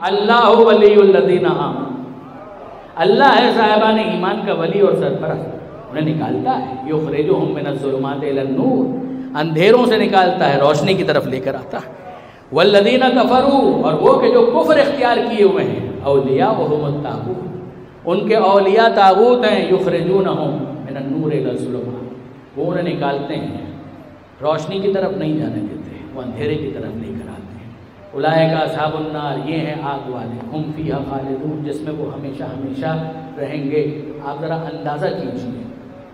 اللہ ولی الذین آمنوا، اللہ ہے صاحبان ایمان کا ولی اور سرپرست، انہیں نکالتا ہے، یخرجہم من الظلمات الی النور، اندھیروں سے نکالتا ہے روشنی کی طرف لے کر آتا ہے۔ والذین کفروا، اور وہ کہ جو کفر اختیار کیے ہوئے ہیں، اولیاءہم الطاغوت، ان کے اولیاء طاغوت ہیں، یخرجونہم من النور الی الظلمات، وہ انہیں نکالتے ہیں، روشنی کی طرف نہیں جانے دیتے، وہ اندھیرے کی طرف لے کر آتے ہیں۔ اولئک اصحاب النار، یہ ہیں آگ والے، ہم فیہا خالدون، جس میں وہ ہمیشہ ہمیشہ رہیں گے۔ آپ ذرا اندازہ کیجئے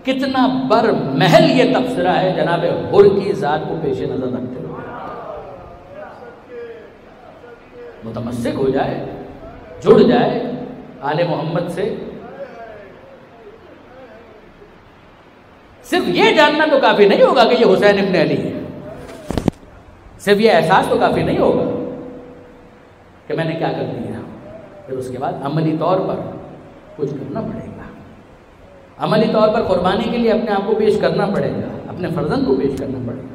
کتنا بر محل یہ تبصرہ ہے جناب حر کی ذات کو پیش نظر رکھتے ہوئے۔ متمسک ہو جائے، جڑ جائے آل محمد سے، صرف یہ جاننا تو کافی نہیں ہوگا کہ یہ حسین ابن علی ہے، صرف یہ احساس تو کافی نہیں ہوگا کہ میں نے کیا کر دیا، پھر اس کے بعد عملی طور پر کچھ کرنا پڑے گا، عملی طور پر قربانی کے لیے اپنے آپ کو پیش کرنا پڑے گا، اپنے فرزند کو پیش کرنا پڑے گا۔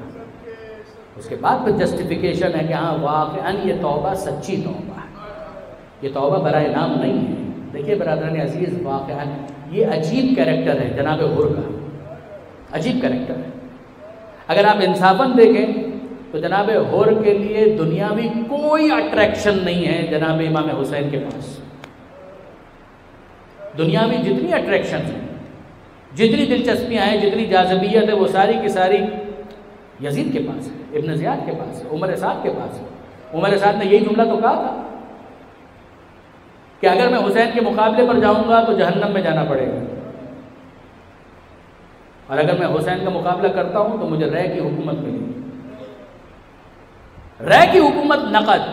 اس کے بعد پھر جسٹیفیکیشن ہے کہ ہاں واقعاً یہ توبہ سچی توبہ ہے، یہ توبہ برائے نام نہیں ہے۔ دیکھیے برادران عزیز، واقعاً یہ عجیب کیریکٹر ہے جناب حر کا، عجیب کیریکٹر ہے۔ اگر آپ انصافاً دیکھیں تو جناب حر کے لیے دنیاوی کوئی اٹریکشن نہیں ہے جناب امام حسین کے پاس۔ دنیاوی جتنی اٹریکشن ہیں، جتنی دلچسپیاں ہیں، جتنی جاذبیت ہے، وہ ساری کی ساری یزید کے پاس ہے، ابن زیاد کے پاس ہے، عمر سعد کے پاس ہے۔ عمر سعد نے یہی جملہ تو کہا تھا کہ اگر میں حسین کے مقابلے پر جاؤں گا تو جہنم میں جانا پڑے گا، اور اگر میں حسین کا مقابلہ کرتا ہوں تو مجھے رے کی حکومت ملے گی۔ رے کی حکومت نقد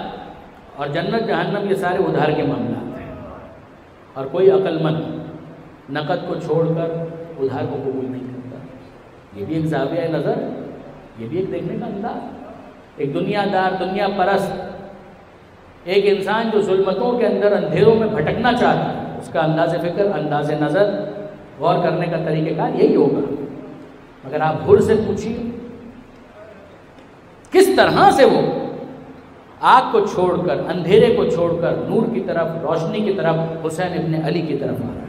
اور جنت جہنم یہ سارے ادھار کے معاملات ہیں، اور کوئی عقل مند نقد کو چھوڑ کر ادھار کو قبول نہیں کرتا۔ یہ بھی ایک زاویہ نظر، یہ بھی ایک دیکھنے کا انداز۔ ایک دنیا دار، دنیا پرست، ایک انسان جو ظلمتوں کے اندر اندھیروں میں بھٹکنا چاہتا ہے، اس کا انداز فکر، انداز نظر، غور کرنے کا طریقہ کار یہی ہوگا۔ اگر آپ حر سے پوچھیے کس طرح سے وہ آگ کو چھوڑ کر، اندھیرے کو چھوڑ کر نور کی طرف، روشنی کی طرف، حسین ابن علی کی طرف آ رہا ہے۔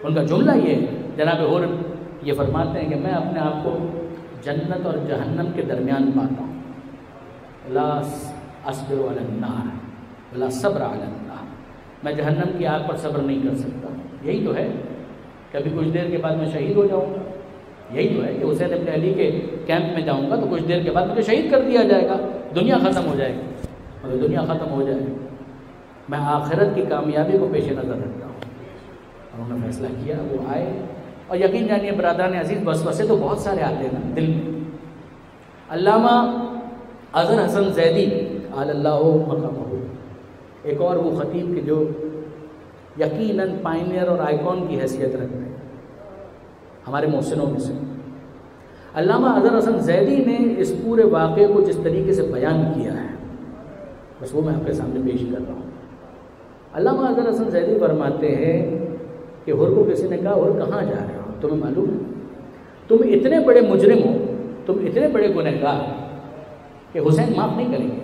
ان کا جملہ یہ ہے، جناب حر یہ فرماتے ہیں کہ میں اپنے آپ کو جنت اور جہنم کے درمیان پاتا ہوں۔ لا اصبر علی النار ولا صبر علی النار، میں جہنم کی آگ پر صبر نہیں کر سکتا۔ یہی تو ہے کہ ابھی کچھ دیر کے بعد میں شہید ہو جاؤں گا، یہی تو ہے کہ حسین ابن علی کے کیمپ میں جاؤں گا تو کچھ دیر کے بعد مجھے شہید کر دیا جائے گا، دنیا ختم ہو جائے گی۔ اور دنیا ختم ہو جائے میں آخرت کی کامیابی کو پیش نظر رکھتا ہوں۔ اور انہوں نے فیصلہ کیا، وہ آئے، اور یقین جانیے برادران عزیز، وسوسے تو بہت سارے آتے ہیں نا دل میں۔ علامہ اظہر حسن زیدی علی اللہ مقامہ، ایک اور وہ خطیب کہ جو یقیناً پائنیئر اور آئیکن کی حیثیت رکھتے ہیں ہمارے محسنوں میں سے، علامہ اظہر حسن زیدی نے اس پورے واقعے کو جس طریقے سے بیان کیا ہے، بس وہ میں آپ کے سامنے پیش کر رہا ہوں۔ علامہ اظہر حسن زیدی فرماتے ہیں کہ حر کو کسی نے کہا، حر کہاں جا رہے ہو؟ تمہیں معلوم ہے تم اتنے بڑے مجرم ہو، تم اتنے بڑے گنہگار کہ حسین معاف نہیں کریں گے،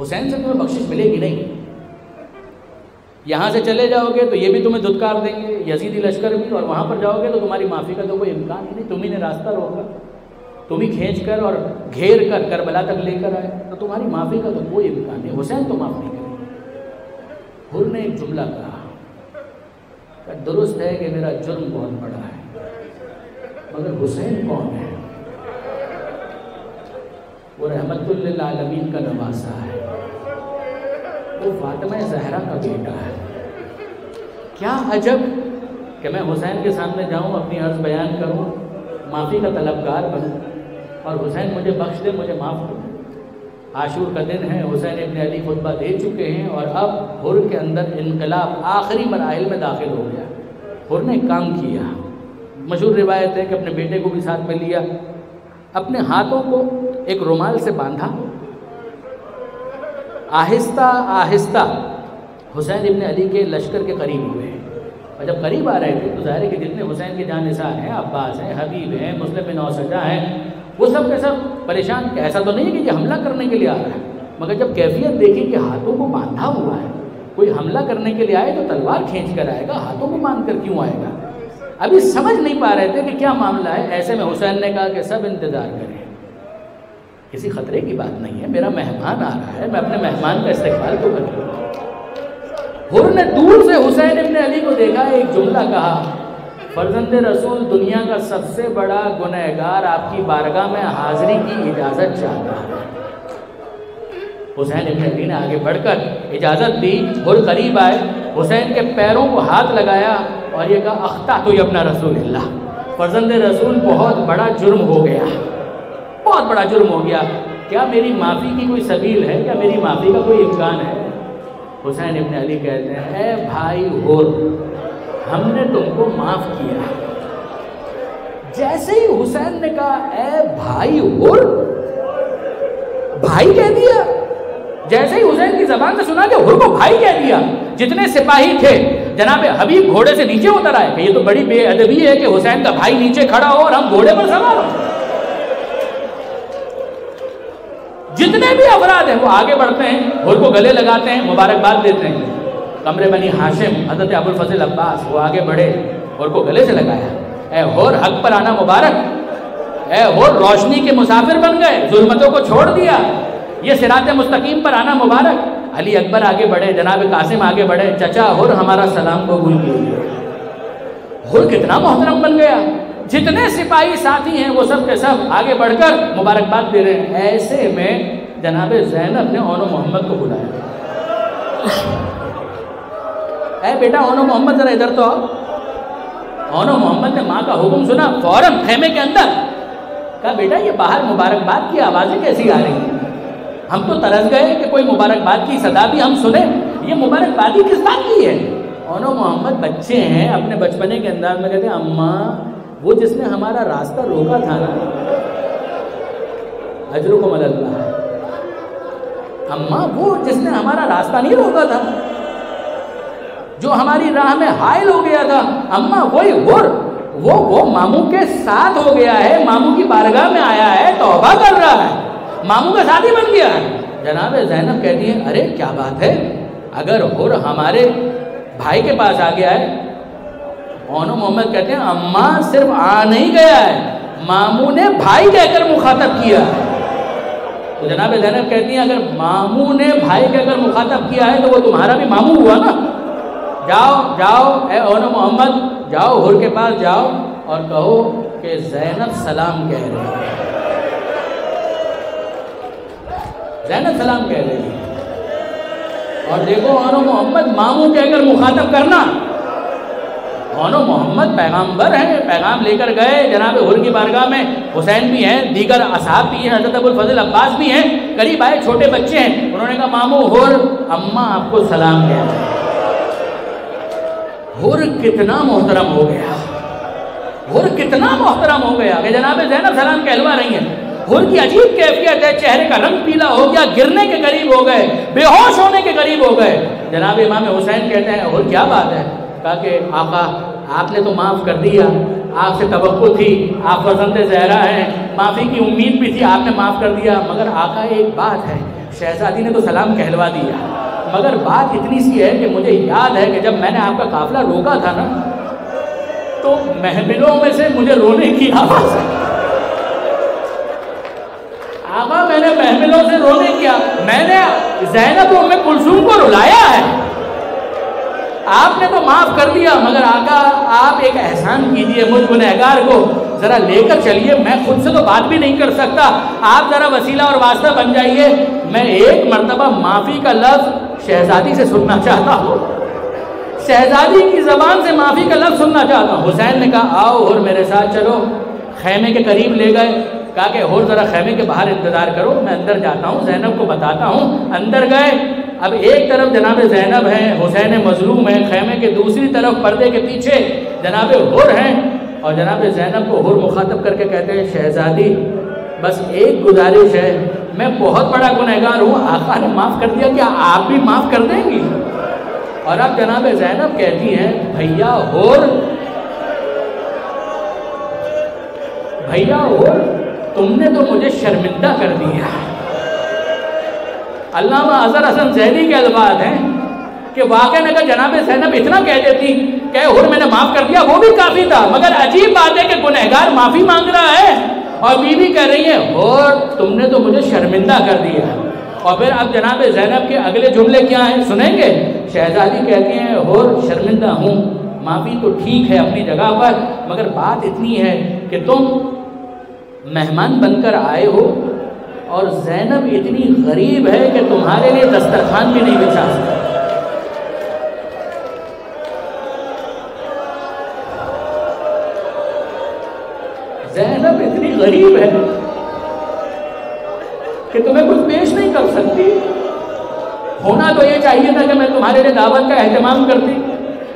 حسین سے تمہیں بخشش ملے گی نہیں۔ یہاں سے چلے جاؤ گے تو یہ بھی تمہیں دھتکار دیں گے، یزیدی لشکر بھی، اور وہاں پر جاؤ گے تو تمہاری معافی کا تو کوئی امکان ہی نہیں۔ تم ہی نے راستہ روکا، تم ہی کھینچ کر اور گھیر کر کربلا تک لے کر آئے، تو تمہاری معافی کا تو کوئی امکان نہیں، حسین تو معاف نہیں کریں گے۔ حر نے ایک جملہ کہا کہ درست ہے کہ میرا جرم بہت بڑا ہے، مگر حسین کون ہے؟ وہ رحمت للعالمین کا نواسا ہے، وہ فاطمہ زہرا کا بیٹا ہے۔ کیا عجب کہ میں حسین کے سامنے جاؤں، اپنی عرض بیان کروں، معافی کا طلبگار بنوں، اور حسین مجھے بخش دے، مجھے معاف کر دے۔ عاشور کا دن ہے، حسین ابن علی خطبہ دے چکے ہیں، اور اب حر کے اندر انقلاب آخری مراحل میں داخل ہو گیا۔ حر نے ایک کام کیا، مشہور روایت ہے کہ اپنے بیٹے کو بھی ساتھ میں لیا، اپنے ہاتھوں کو ایک رومال سے باندھا، آہستہ آہستہ حسین ابن علی کے لشکر کے قریب ہوئے، اور جب قریب آ رہے تھے تو ظاہر ہے کہ جتنے حسین کے جانثار ہیں، عباس ہیں، حبیب ہیں، مسلم بن اوسجہ ہیں، وہ سب کے سب پریشان کہ ایسا تو نہیں ہے کہ یہ حملہ کرنے کے لیے آ رہا ہے، مگر جب کیفیت دیکھی کہ ہاتھوں کو باندھا ہوا ہے، کوئی حملہ کرنے کے لیے آئے تو تلوار کھینچ کر آئے گا، ہاتھوں کو باندھ کر کیوں آئے گا؟ ابھی سمجھ نہیں پا رہے تھے کہ کیا معاملہ ہے۔ ایسے میں حسین نے کہا کہ سب انتظار کریں، کسی خطرے کی بات نہیں ہے، میرا مہمان آ رہا ہے، میں اپنے مہمان کا استقبال تو کروں۔ حر نے دور سے حسین ابن علی کو دیکھا، ایک جملہ کہا، فرزند رسول دنیا کا سب سے بڑا گنہگار آپ کی بارگاہ میں حاضری کی اجازت چاہتا ہے۔ حسین ابن علی نے آگے بڑھ کر اجازت دی، حر قریب آئے، حسین کے پیروں کو ہاتھ لگایا اور یہ کہا اخطأت یا ابن رسول اللہ، فرزند رسول بہت بڑا جرم ہو گیا، بہت بڑا جرم ہو گیا، کیا میری معافی کی کوئی سبیل ہے، کیا میری معافی کا کوئی امکان ہے؟ حسین ابن علی کہتے ہیں اے بھائی حر، ہم نے تم کو معاف کیا۔ جیسے ہی حسین نے کہا اے بھائی حر، بھائی کہہ دیا، جیسے ہی حسین کی زبان سے سنا کہ حر کو بھائی کہہ دیا، جتنے سپاہی تھے جناب حبیب گھوڑے سے نیچے اتر آئے کہ یہ تو بڑی بے ادبی ہے کہ حسین کا بھائی نیچے کھڑا ہو اور ہم گھوڑے پر سوار ہوں۔ جتنے بھی افراد ہیں وہ آگے بڑھتے ہیں، حر کو گلے لگاتے ہیں، مبارکباد دیتے ہیں۔ قمر بنی ہاشم حضرت ابو الفضل عباس وہ آگے بڑھے، حر کو گلے سے لگایا، اے حر حق پر آنا مبارک، اے حر روشنی کے مسافر بن گئے، ظلمتوں کو چھوڑ دیا، یہ صراط مستقیم پر آنا مبارک۔ علی اکبر آگے بڑھے، جناب قاسم آگے بڑھے، چچا حر ہمارا سلام قبول کیجیے۔ حر کتنا محترم بن گیا، جتنے سپاہی ساتھی ہیں وہ سب کے سب آگے بڑھ کر مبارکباد دے رہے ہیں۔ ایسے میں جناب زینب نے اون و محمد کو بلایا، اے بیٹا اون و محمد ذرا ادھر تو آؤ۔ اون و محمد نے ماں کا حکم سنا، فوراً خیمے کے اندر کہا بیٹا یہ باہر مبارکباد کی آوازیں کیسی آ رہی ہیں؟ ہم تو ترس گئے کہ کوئی مبارکباد کی صدا بھی ہم سنیں، یہ مبارکبادی کس بات کی ہے؟ اون و محمد بچے ہیں، اپنے بچپنے کے انداز میں کہتے ہیں اماں وہ جس نے ہمارا راستہ روکا تھا نا، اجرکم علی اللہ، اماں وہ جس نے ہمارا راستہ نہیں روکا تھا، جو ہماری راہ میں حائل ہو گیا تھا، اماں وہی حر، وہ ماموں کے ساتھ ہو گیا ہے، ماموں کی بارگاہ میں آیا ہے، توبہ کر رہا ہے، ماموں کا ساتھی بن گیا ہے۔ جناب زینب کہتی ہیں ارے کیا بات ہے، اگر حر ہمارے بھائی کے پاس آ گیا ہے، اون و محمد کہتے ہیں اماں صرف آ نہیں گیا ہے، ماموں نے بھائی کہہ کر مخاطب کیا ہے۔ تو جناب زینب کہتی ہیں اگر ماموں نے بھائی کہہ کر مخاطب کیا ہے تو وہ تمہارا بھی ماموں ہوا نا، جاؤ جاؤ اے اون و محمد، جاؤ حر کے پاس جاؤ اور کہو کہ زینب سلام کہہ رہی ہے، زینب سلام کہہ رہی ہے۔ اور دیکھو اون و محمد ماموں کہہ کر مخاطب کرنا، اون و محمد پیغامبر ہیں، پیغام لے کر گئے جناب حر کی بارگاہ میں، حسین بھی ہیں، دیگر اصحاب بھی ہیں، حضرت ابو الفضل عباس بھی ہیں، قریب آئے چھوٹے بچے ہیں، انہوں نے کہا ماموں حر اماں آپ کو سلام کہہ رہے ہیں۔ حر کتنا محترم ہو گیا، حر کتنا محترم ہو گیا کہ جناب زینب سلام کہلوا رہی ہیں۔ حر کی عجیب کیفیت ہے، چہرے کا رنگ پیلا ہو گیا، گرنے کے قریب ہو گئے، بے ہوش ہونے کے قریب ہو گئے۔ جناب امام حسین کہتے ہیں حر کیا بات ہے؟ کہا کہ آقا آپ نے تو معاف کر دیا، آپ سے توقع تھی، آپ فرزند زہرا ہیں، معافی کی امید بھی تھی، آپ نے معاف کر دیا، مگر آقا ایک بات ہے، شہزادی نے تو سلام کہلوا دیا، مگر بات اتنی سی ہے کہ مجھے یاد ہے کہ جب میں نے آپ کا قافلہ روکا تھا نا تو محملوں میں سے مجھے رونے کی آواز ہے، آقا میں نے محملوں سے رونے کیا، میں نے زینب ام کلثوم کو رلایا ہے، آپ نے تو معاف کر دیا، مگر آقا آپ ایک احسان کیجئے، مجھ گنہگار کو ذرا لے کر چلیے، میں خود سے تو بات بھی نہیں کر سکتا، آپ ذرا وسیلہ اور واسطہ بن جائیے، میں ایک مرتبہ معافی کا لفظ شہزادی سے سننا چاہتا ہوں، شہزادی کی زبان سے معافی کا لفظ سننا چاہتا ہوں۔ حسین نے کہا آؤ حر میرے ساتھ چلو، خیمے کے قریب لے گئے، کہا کہ حر ذرا خیمے کے باہر انتظار کرو، میں اندر جاتا ہوں، زینب کو بتاتا ہوں۔ اندر گئے، اب ایک طرف جناب زینب ہیں، حسین مظلوم ہیں، خیمے کے دوسری طرف پردے کے پیچھے جناب حر ہیں، اور جناب زینب کو حر مخاطب کر کے کہتے ہیں شہزادی بس ایک گزارش ہے، میں بہت بڑا گنہگار ہوں، آقا نے معاف کر دیا، کیا آپ بھی معاف کر دیں گی؟ اور اب جناب زینب کہتی ہیں بھیا حر تم نے تو مجھے شرمندہ کر دیا. علامہ اظہر حسن ذہنی کے الفاظ ہیں کہ واقعہ نے کہا جناب زینب اتنا کہہ دیتی کہ حر میں نے معاف کر دیا وہ بھی کافی تھا، مگر عجیب بات ہے کہ گنہگار معافی مانگ رہا ہے اور بیوی کہہ رہی ہے حر تم نے تو مجھے شرمندہ کر دیا. اور پھر اب جناب زینب کے اگلے جملے کیا ہیں سنیں گے. شہزادی کہتی ہیں حر شرمندہ ہوں، معافی تو ٹھیک ہے اپنی جگہ پر، مگر بات اتنی ہے کہ تم مہمان بن کر آئے ہو اور زینب اتنی غریب ہے کہ تمہارے لیے دسترخوان بھی نہیں بچھا سکتی. زینب اتنی غریب ہے کہ تمہیں کچھ پیش نہیں کر سکتی. ہونا تو یہ چاہیے تھا کہ میں تمہارے لیے دعوت کا اہتمام کرتی،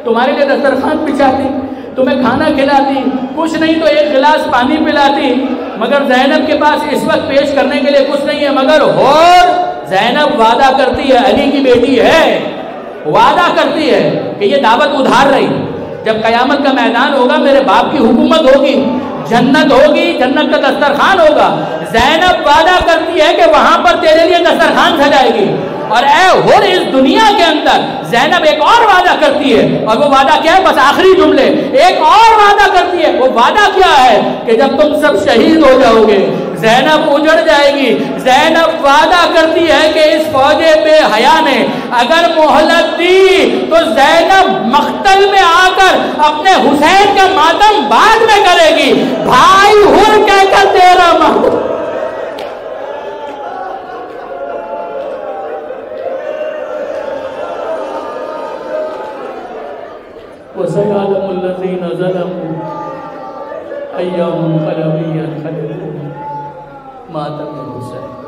تمہارے لیے دسترخوان بچھاتی، تمہیں کھانا کھلاتی، کچھ نہیں تو ایک گلاس پانی پلاتی، مگر زینب کے پاس اس وقت پیش کرنے کے لیے کچھ نہیں ہے. مگر اور زینب وعدہ کرتی ہے، علی کی بیٹی ہے، وعدہ کرتی ہے کہ یہ دعوت ادھار رہی. جب قیامت کا میدان ہوگا میرے باپ کی حکومت ہوگی، جنت ہوگی، جنت کا دسترخوان ہوگا. زینب وعدہ کرتی ہے کہ وہاں پر تیرے لیے دسترخوان سجائے گی. اور اے حر اس دنیا کے اندر زینب ایک اور وعدہ کرتی ہے، اور وہ وعدہ کیا ہے؟ بس آخری جملے. ایک اور وعدہ کرتی ہے. وہ وعدہ کیا ہے؟ کہ جب تم سب شہید ہو جاؤ گے زینب اجڑ جائے گی. زینب وعدہ کرتی ہے کہ اس فوج بے حیا نے اگر مہلت دی تو زینب مقتل میں آ کر اپنے حسین کا ماتم بعد میں کرے گی. بھائی حر کہہ کر تیرا محبوب وَسَيَعْلَمُ الَّذِينَ ظَلَمُوا أَيَّ مُنقَلَبٍ يَنقَلِبُونَ. ماتم حسین.